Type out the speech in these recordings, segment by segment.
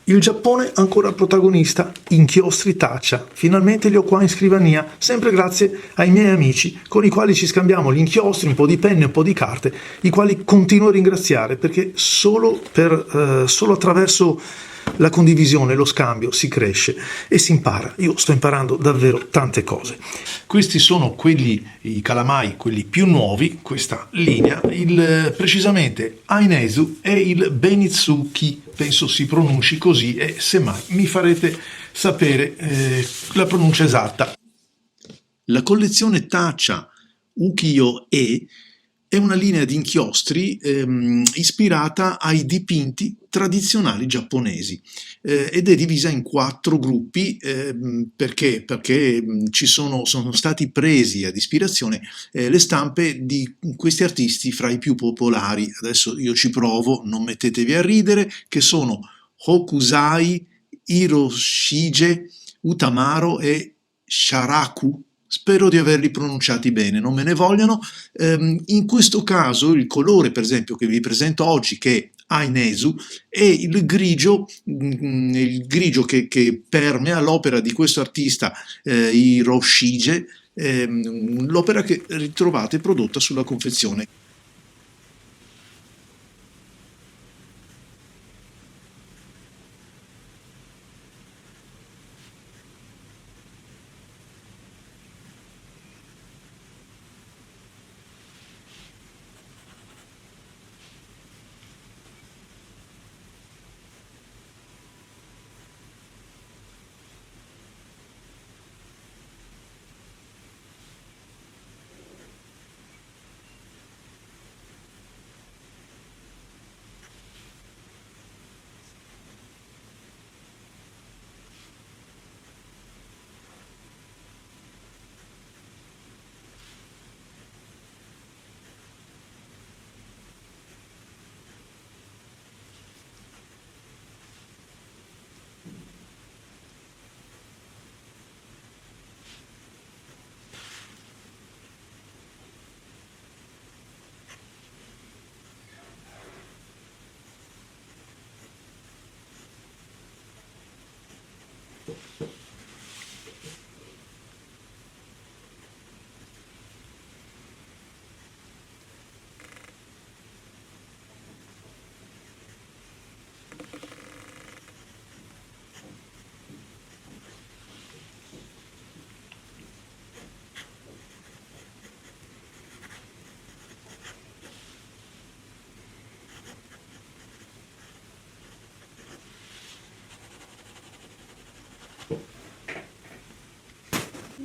Il Giappone ancora protagonista, inchiostri Taccia, finalmente li ho qua in scrivania, sempre grazie ai miei amici con i quali ci scambiamo gli inchiostri, un po' di penne, un po' di carte, i quali continuo a ringraziare perché solo attraverso la condivisione, lo scambio si cresce e si impara. Io sto imparando davvero tante cose. Questi sono i calamai, quelli più nuovi, questa linea, precisamente Ainesu e il Benitsuki, penso si pronunci così e semmai mi farete sapere la pronuncia esatta. La collezione Taccia Ukiyo-e è una linea di inchiostri ispirata ai dipinti tradizionali giapponesi ed è divisa in 4 gruppi perché sono stati presi ad ispirazione le stampe di questi artisti fra i più popolari. Adesso io ci provo, non mettetevi a ridere, che sono Hokusai, Hiroshige, Utamaro e Sharaku. Spero di averli pronunciati bene, non me ne vogliano. In questo caso il colore, per esempio, che vi presento oggi, che è Ainesu, è il grigio che permea l'opera di questo artista Hiroshige, l'opera che ritrovate prodotta sulla confezione.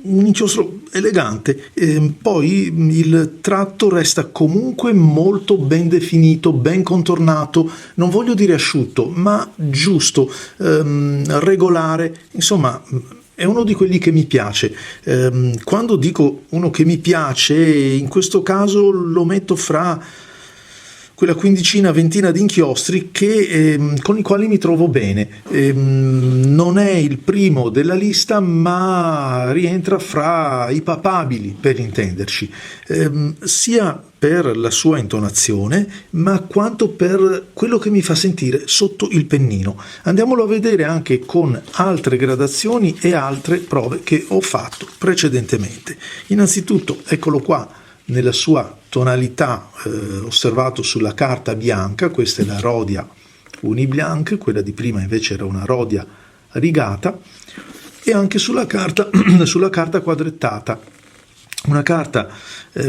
Un inchiostro elegante, poi il tratto resta comunque molto ben definito, ben contornato, non voglio dire asciutto, ma giusto, regolare, insomma è uno di quelli che mi piace. Quando dico uno che mi piace, in questo caso lo metto fra quella quindicina, ventina di inchiostri con i quali mi trovo bene. Non è il primo della lista, ma rientra fra i papabili, per intenderci, sia per la sua intonazione, ma quanto per quello che mi fa sentire sotto il pennino. Andiamolo a vedere anche con altre gradazioni e altre prove che ho fatto precedentemente. Innanzitutto, eccolo qua, nella sua tonalità osservato sulla carta bianca, questa è la Rhodia Uniblanc, quella di prima invece era una Rhodia rigata, e anche sulla carta quadrettata, una carta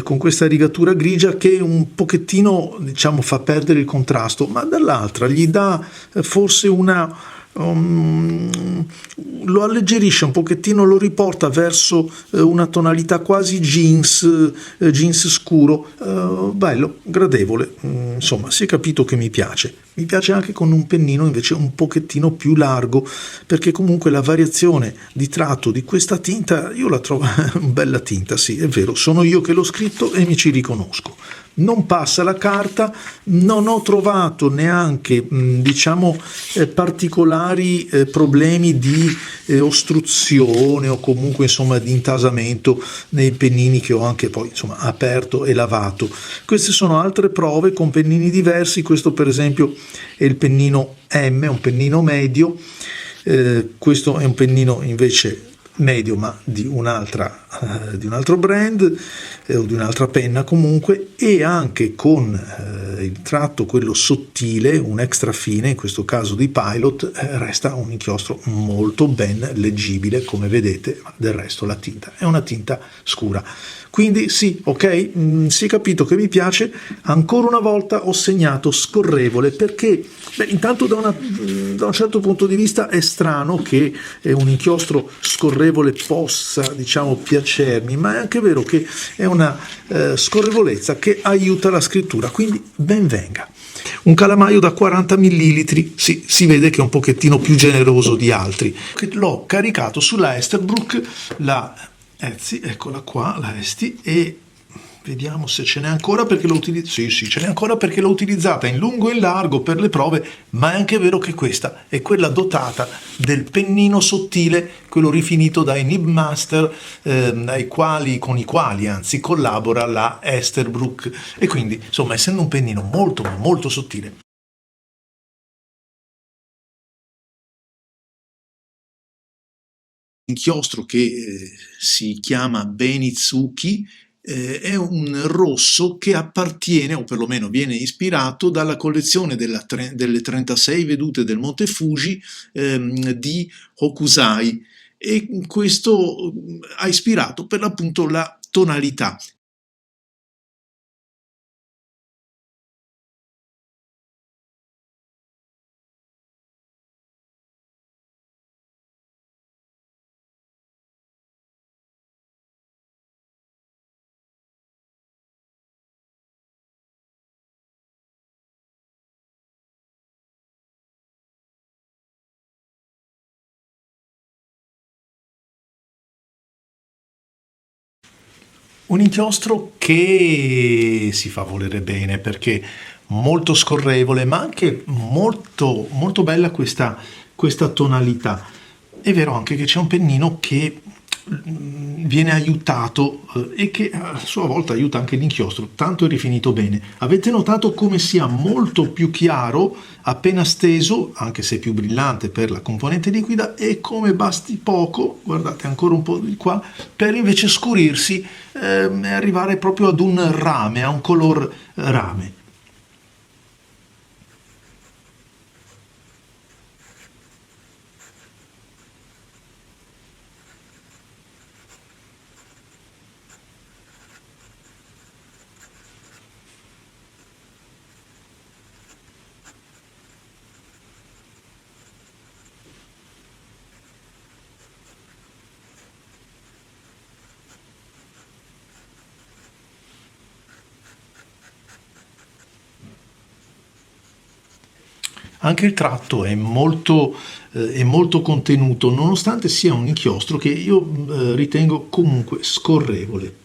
con questa rigatura grigia che un pochettino, diciamo, fa perdere il contrasto, ma dall'altra gli dà forse lo alleggerisce un pochettino, lo riporta verso una tonalità quasi jeans scuro, bello, gradevole, insomma si è capito che mi piace anche con un pennino invece un pochettino più largo, perché comunque la variazione di tratto di questa tinta io la trovo bella tinta, sì, è vero, sono io che l'ho scritto e mi ci riconosco. non passa la carta, non ho trovato neanche diciamo particolari problemi di ostruzione o comunque insomma di intasamento nei pennini che ho anche poi insomma aperto e lavato. Queste sono altre prove con pennini diversi. Questo per esempio è il pennino M, un pennino medio, questo è un pennino invece medio ma di un altro brand o di un'altra penna comunque, e anche con il tratto quello sottile, un extra fine, in questo caso di Pilot, resta un inchiostro molto ben leggibile come vedete, ma del resto la tinta è una tinta scura. Quindi sì, ok, si è capito che mi piace. Ancora una volta ho segnato scorrevole perché intanto da un certo punto di vista è strano che un inchiostro scorrevole possa diciamo piacermi, ma è anche vero che è una scorrevolezza che aiuta la scrittura, quindi ben venga. Un calamaio da 40 millilitri, sì, si vede che è un pochettino più generoso di altri. L'ho caricato sulla Esterbrook, la Etsy, eccola qua, la Esti, e vediamo se ce n'è ancora perché l'ho utilizzata. Sì, ce n'è ancora perché l'ho utilizzata in lungo e in largo per le prove, ma è anche vero che questa è quella dotata del pennino sottile, quello rifinito dai Nib Master, con i quali anzi collabora la Esterbrook, e quindi insomma essendo un pennino molto molto sottile. Inchiostro che si chiama Benitsuki, è un rosso che appartiene, o perlomeno viene ispirato, dalla collezione delle 36 vedute del Monte Fuji di Hokusai, e questo ha ispirato per l'appunto la tonalità. Un inchiostro che si fa volere bene perché molto scorrevole, ma anche molto, molto bella questa tonalità. È vero anche che c'è un pennino che viene aiutato e che a sua volta aiuta anche l'inchiostro, tanto è rifinito bene. Avete notato come sia molto più chiaro appena steso, anche se più brillante per la componente liquida, e come basti poco, guardate ancora un po' di qua, per invece scurirsi e arrivare proprio ad un rame, a un color rame. Anche il tratto è molto contenuto, nonostante sia un inchiostro che io ritengo comunque scorrevole.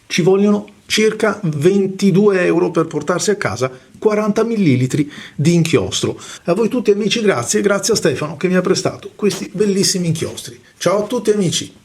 Ci vogliono circa 22 euro per portarsi a casa 40 millilitri di inchiostro. A voi tutti amici grazie, grazie a Stefano che mi ha prestato questi bellissimi inchiostri. Ciao a tutti amici!